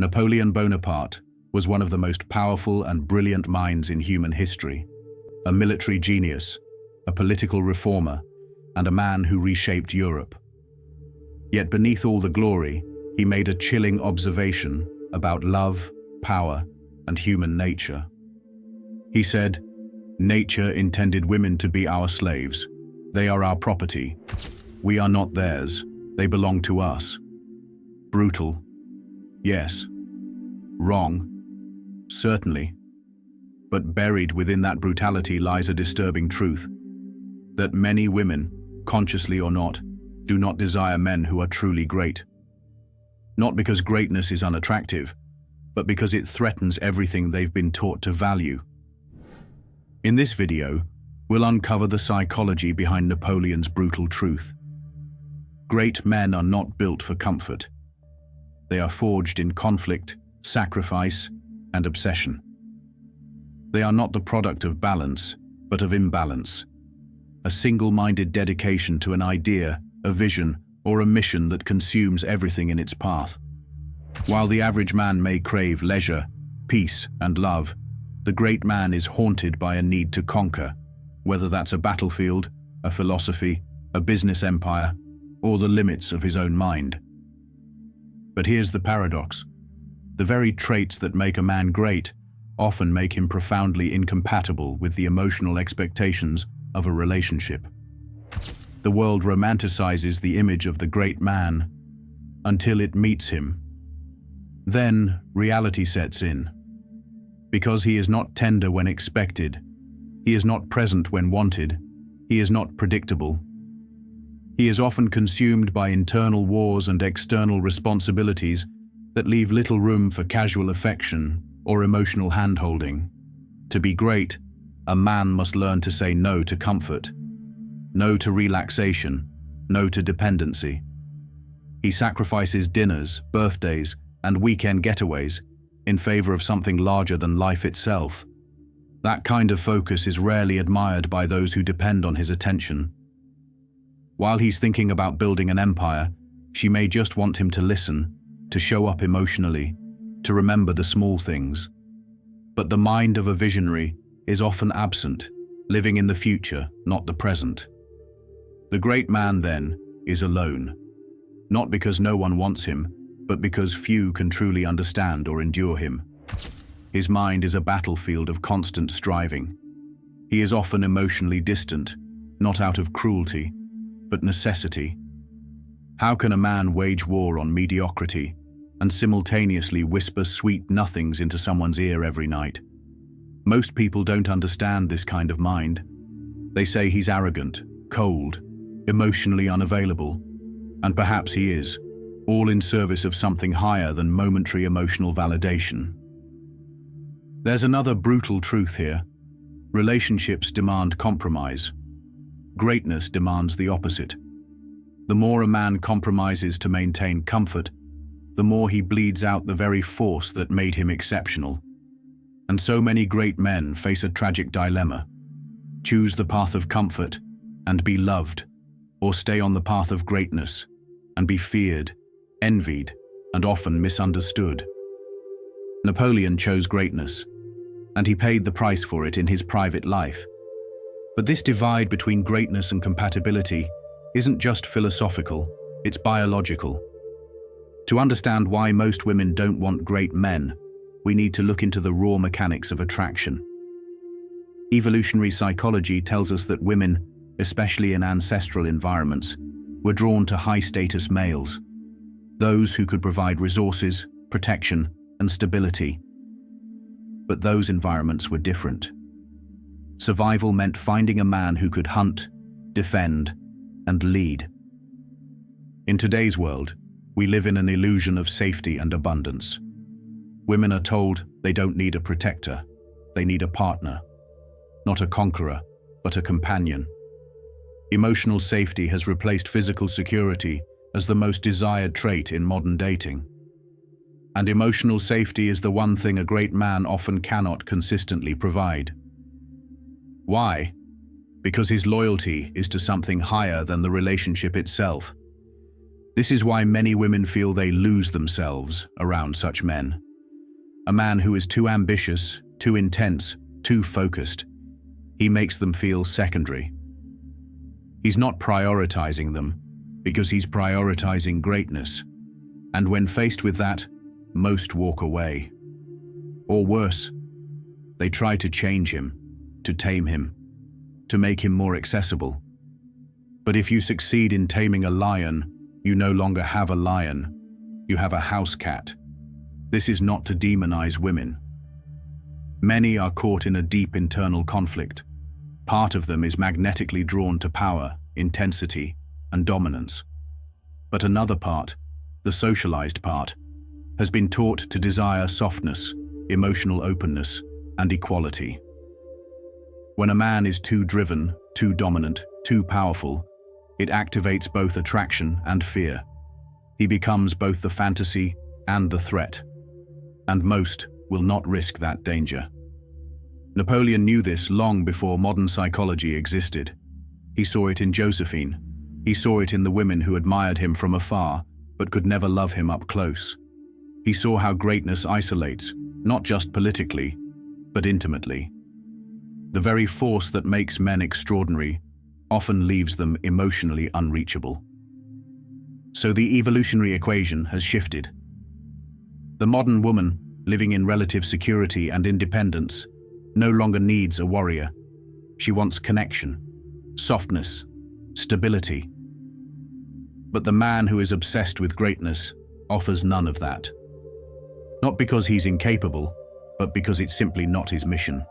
Napoleon Bonaparte was one of the most powerful and brilliant minds in human history, a military genius, a political reformer, and a man who reshaped Europe. Yet beneath all the glory, he made a chilling observation about love, power, and human nature. He said, "Nature intended women to be our slaves. They are our property. We are not theirs. They belong to us." Brutal? Yes. Wrong? Certainly. But buried within that brutality lies a disturbing truth, that many women, consciously or not, do not desire men who are truly great. Not because greatness is unattractive, but because it threatens everything they've been taught to value. In this video, we'll uncover the psychology behind Napoleon's brutal truth. Great men are not built for comfort. They are forged in conflict, sacrifice, and obsession. They are not the product of balance, but of imbalance. A single-minded dedication to an idea, a vision, or a mission that consumes everything in its path. While the average man may crave leisure, peace, and love, the great man is haunted by a need to conquer, whether that's a battlefield, a philosophy, a business empire, or the limits of his own mind. But here's the paradox. The very traits that make a man great often make him profoundly incompatible with the emotional expectations of a relationship. The world romanticizes the image of the great man until it meets him. Then reality sets in. Because he is not tender when expected, he is not present when wanted, he is not predictable. He is often consumed by internal wars and external responsibilities that leave little room for casual affection or emotional hand-holding. To be great, a man must learn to say no to comfort, no to relaxation, no to dependency. He sacrifices dinners, birthdays, and weekend getaways in favor of something larger than life itself. That kind of focus is rarely admired by those who depend on his attention. While he's thinking about building an empire, she may just want him to listen, to show up emotionally, to remember the small things. But the mind of a visionary is often absent, living in the future, not the present. The great man, then, is alone, not because no one wants him, but because few can truly understand or endure him. His mind is a battlefield of constant striving. He is often emotionally distant, not out of cruelty, but necessity. How can a man wage war on mediocrity and simultaneously whisper sweet nothings into someone's ear every night? Most people don't understand this kind of mind. They say he's arrogant, cold, emotionally unavailable, and perhaps he is, all in service of something higher than momentary emotional validation. There's another brutal truth here. Relationships demand compromise. Greatness demands the opposite. The more a man compromises to maintain comfort, the more he bleeds out the very force that made him exceptional. And so many great men face a tragic dilemma. Choose the path of comfort and be loved, or stay on the path of greatness and be feared, envied, and often misunderstood. Napoleon chose greatness, and he paid the price for it in his private life. But this divide between greatness and compatibility isn't just philosophical, it's biological. To understand why most women don't want great men, we need to look into the raw mechanics of attraction. Evolutionary psychology tells us that women, especially in ancestral environments, were drawn to high-status males, those who could provide resources, protection, and stability. But those environments were different. Survival meant finding a man who could hunt, defend, and lead. In today's world, we live in an illusion of safety and abundance. Women are told they don't need a protector, they need a partner. Not a conqueror, but a companion. Emotional safety has replaced physical security as the most desired trait in modern dating. And emotional safety is the one thing a great man often cannot consistently provide. Why? Because his loyalty is to something higher than the relationship itself. This is why many women feel they lose themselves around such men. A man who is too ambitious, too intense, too focused. He makes them feel secondary. He's not prioritizing them because he's prioritizing greatness. And when faced with that, most walk away. Or worse, they try to change him, to tame him, to make him more accessible. But if you succeed in taming a lion, you no longer have a lion, you have a house cat. This is not to demonize women. Many are caught in a deep internal conflict. Part of them is magnetically drawn to power, intensity, and dominance. But another part, the socialized part, has been taught to desire softness, emotional openness, and equality. When a man is too driven, too dominant, too powerful, it activates both attraction and fear. He becomes both the fantasy and the threat. And most will not risk that danger. Napoleon knew this long before modern psychology existed. He saw it in Josephine. He saw it in the women who admired him from afar, but could never love him up close. He saw how greatness isolates, not just politically, but intimately. The very force that makes men extraordinary often leaves them emotionally unreachable. So the evolutionary equation has shifted. The modern woman, living in relative security and independence, no longer needs a warrior. She wants connection, softness, stability. But the man who is obsessed with greatness offers none of that. Not because he's incapable, but because it's simply not his mission.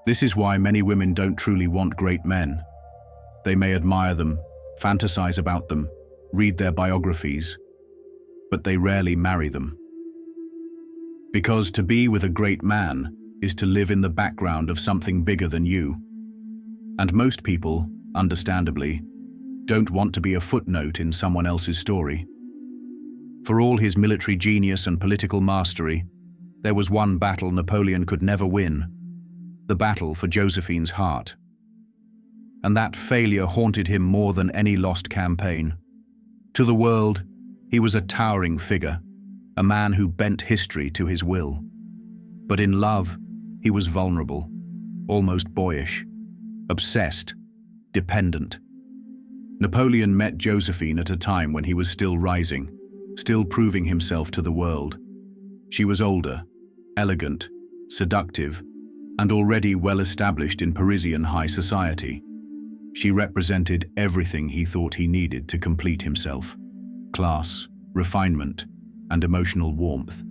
This is why many women don't truly want great men. They may admire them, fantasize about them, read their biographies, but they rarely marry them. Because to be with a great man is to live in the background of something bigger than you. And most people, understandably, don't want to be a footnote in someone else's story. For all his military genius and political mastery, there was one battle Napoleon could never win, the battle for Josephine's heart. And that failure haunted him more than any lost campaign. To the world, he was a towering figure, a man who bent history to his will. But in love, he was vulnerable, almost boyish, obsessed, dependent. Napoleon met Josephine at a time when he was still rising, still proving himself to the world. She was older, elegant, seductive, and already well established in Parisian high society. She represented everything he thought he needed to complete himself: class, refinement, and emotional warmth.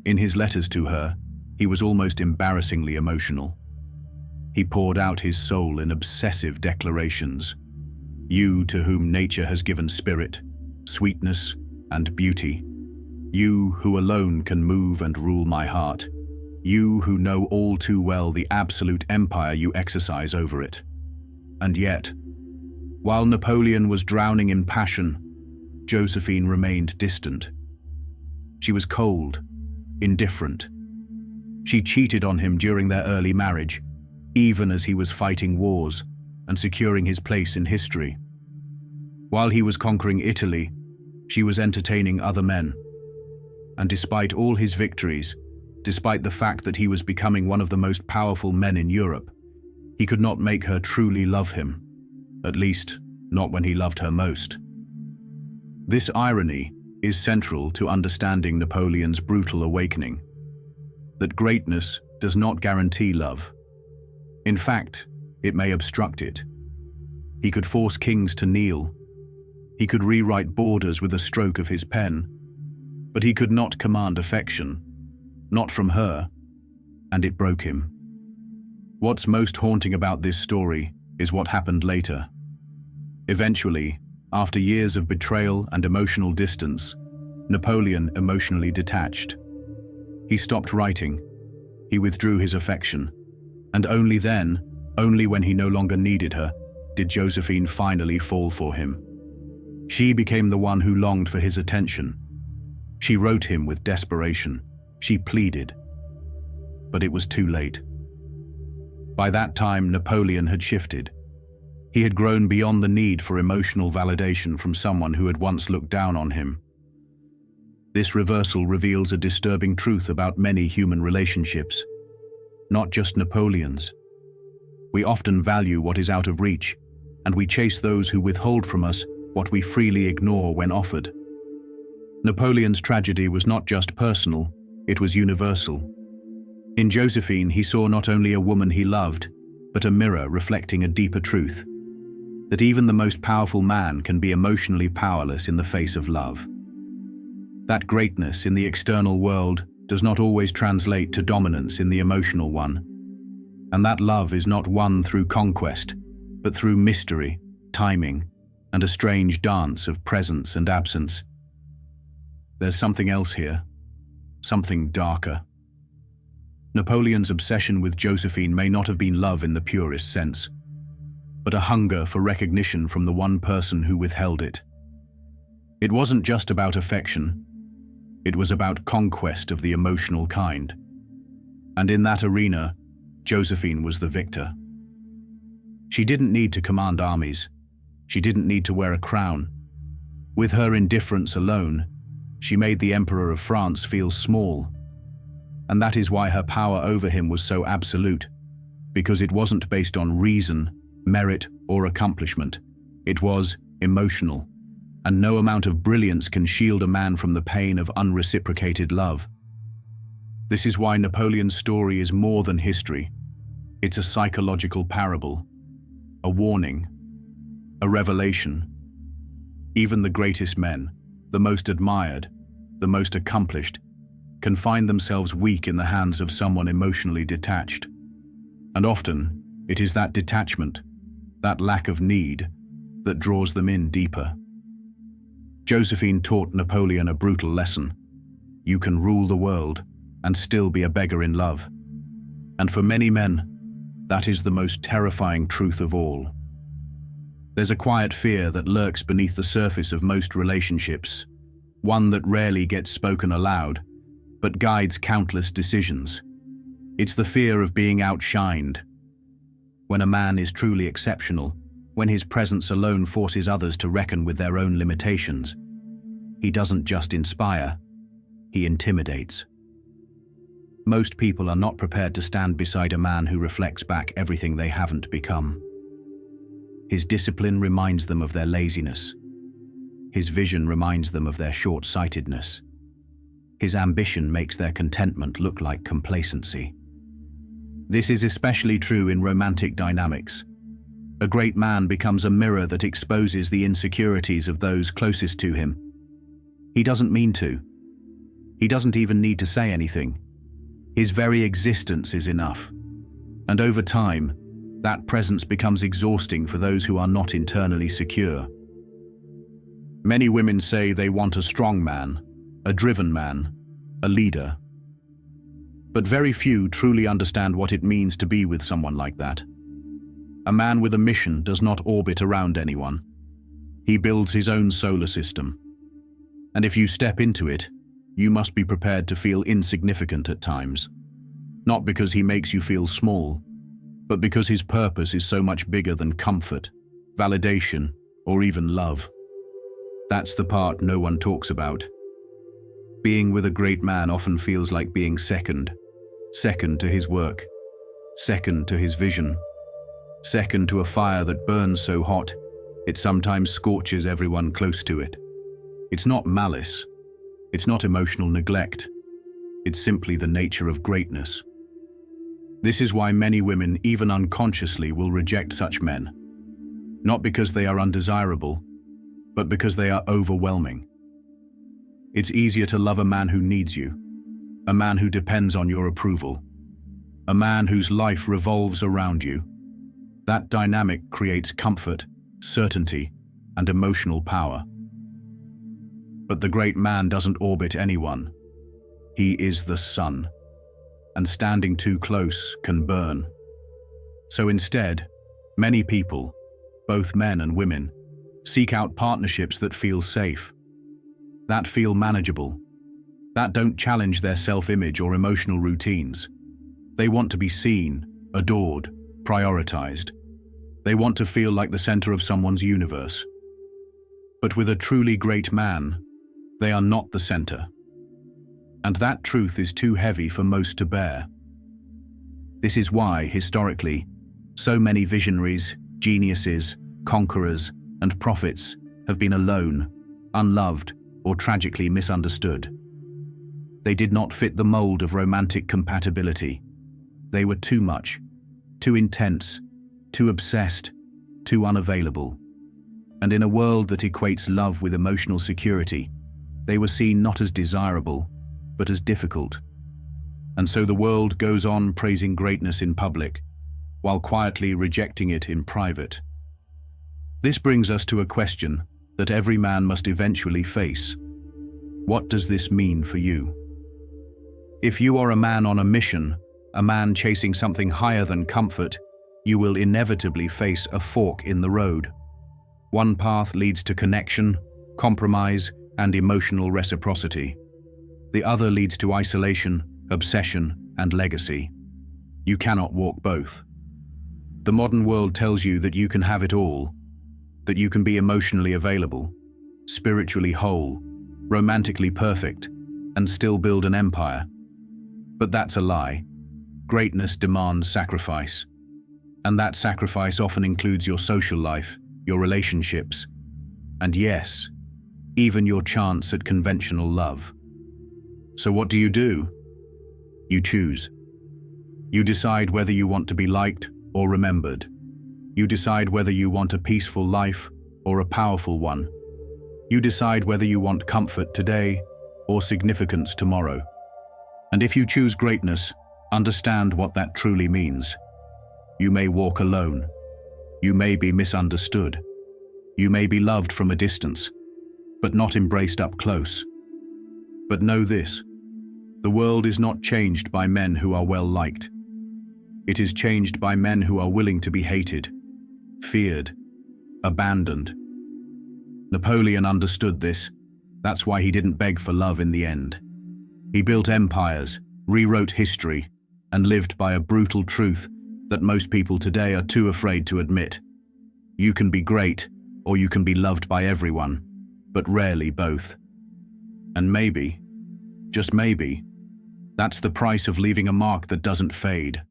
In his letters to her, he was almost embarrassingly emotional. He poured out his soul in obsessive declarations. You to whom nature has given spirit, sweetness, and beauty. You who alone can move and rule my heart. You who know all too well the absolute empire you exercise over it. And yet, while Napoleon was drowning in passion, Josephine remained distant. She was cold, indifferent. She cheated on him during their early marriage, even as he was fighting wars and securing his place in history. While he was conquering Italy, she was entertaining other men. And despite all his victories, despite the fact that he was becoming one of the most powerful men in Europe, he could not make her truly love him, at least not when he loved her most. This irony is central to understanding Napoleon's brutal awakening, that greatness does not guarantee love. In fact, it may obstruct it. He could force kings to kneel. He could rewrite borders with a stroke of his pen, but he could not command affection, not from her, and it broke him. What's most haunting about this story is what happened later. Eventually, after years of betrayal and emotional distance, Napoleon emotionally detached. He stopped writing. He withdrew his affection. And only then, only when he no longer needed her, did Josephine finally fall for him. She became the one who longed for his attention. She wrote him with desperation. She pleaded. But it was too late. By that time, Napoleon had shifted. He had grown beyond the need for emotional validation from someone who had once looked down on him. This reversal reveals a disturbing truth about many human relationships, not just Napoleon's. We often value what is out of reach, and we chase those who withhold from us what we freely ignore when offered. Napoleon's tragedy was not just personal, it was universal. In Josephine, he saw not only a woman he loved, but a mirror reflecting a deeper truth, that even the most powerful man can be emotionally powerless in the face of love. That greatness in the external world does not always translate to dominance in the emotional one. And that love is not won through conquest, but through mystery, timing, and a strange dance of presence and absence. There's something else here, something darker. Napoleon's obsession with Josephine may not have been love in the purest sense, but a hunger for recognition from the one person who withheld it. It wasn't just about affection, it was about conquest of the emotional kind. And in that arena, Josephine was the victor. She didn't need to command armies. She didn't need to wear a crown. With her indifference alone, she made the Emperor of France feel small. And that is why her power over him was so absolute, because it wasn't based on reason, merit, or accomplishment. It was emotional. And no amount of brilliance can shield a man from the pain of unreciprocated love. This is why Napoleon's story is more than history. It's a psychological parable, a warning, a revelation. Even the greatest men, the most admired, the most accomplished, can find themselves weak in the hands of someone emotionally detached. And often, it is that detachment, that lack of need, that draws them in deeper. Josephine taught Napoleon a brutal lesson. You can rule the world and still be a beggar in love. And for many men, that is the most terrifying truth of all. There's a quiet fear that lurks beneath the surface of most relationships, one that rarely gets spoken aloud, but guides countless decisions. It's the fear of being outshined. When a man is truly exceptional, when his presence alone forces others to reckon with their own limitations, he doesn't just inspire, he intimidates. Most people are not prepared to stand beside a man who reflects back everything they haven't become. His discipline reminds them of their laziness. His vision reminds them of their short-sightedness. His ambition makes their contentment look like complacency. This is especially true in romantic dynamics. A great man becomes a mirror that exposes the insecurities of those closest to him. He doesn't mean to. He doesn't even need to say anything. His very existence is enough. And over time, that presence becomes exhausting for those who are not internally secure. Many women say they want a strong man, a driven man, a leader. But very few truly understand what it means to be with someone like that. A man with a mission does not orbit around anyone. He builds his own solar system. And if you step into it, you must be prepared to feel insignificant at times. Not because he makes you feel small, but because his purpose is so much bigger than comfort, validation, or even love. That's the part no one talks about. Being with a great man often feels like being second to his work, second to his vision, second to a fire that burns so hot, it sometimes scorches everyone close to it. It's not malice. It's not emotional neglect. It's simply the nature of greatness. This is why many women, even unconsciously, will reject such men. Not because they are undesirable, but because they are overwhelming. It's easier to love a man who needs you, a man who depends on your approval, a man whose life revolves around you. That dynamic creates comfort, certainty, and emotional power. But the great man doesn't orbit anyone. He is the sun, and standing too close can burn. So instead, many people, both men and women, seek out partnerships that feel safe, that feel manageable, that don't challenge their self-image or emotional routines. They want to be seen, adored, prioritized. They want to feel like the center of someone's universe. But with a truly great man, they are not the center. And that truth is too heavy for most to bear. This is why, historically, so many visionaries, geniuses, conquerors, and prophets have been alone, unloved, or tragically misunderstood. They did not fit the mold of romantic compatibility. They were too much, too intense, too obsessed, too unavailable. And in a world that equates love with emotional security, they were seen not as desirable, but as difficult. And so the world goes on praising greatness in public, while quietly rejecting it in private. This brings us to a question that every man must eventually face. What does this mean for you? If you are a man on a mission, a man chasing something higher than comfort, you will inevitably face a fork in the road. One path leads to connection, compromise, and emotional reciprocity. The other leads to isolation, obsession, and legacy. You cannot walk both. The modern world tells you that you can have it all, that you can be emotionally available, spiritually whole, romantically perfect, and still build an empire. But that's a lie. Greatness demands sacrifice. And that sacrifice often includes your social life, your relationships, and yes, even your chance at conventional love. So what do? You choose. You decide whether you want to be liked or remembered. You decide whether you want a peaceful life or a powerful one. You decide whether you want comfort today or significance tomorrow. And if you choose greatness, understand what that truly means. You may walk alone. You may be misunderstood. You may be loved from a distance, but not embraced up close. But know this, the world is not changed by men who are well liked. It is changed by men who are willing to be hated, feared, abandoned. Napoleon understood this. That's why he didn't beg for love in the end. He built empires, rewrote history, and lived by a brutal truth that most people today are too afraid to admit. You can be great, or you can be loved by everyone, but rarely both. And maybe, just maybe, that's the price of leaving a mark that doesn't fade.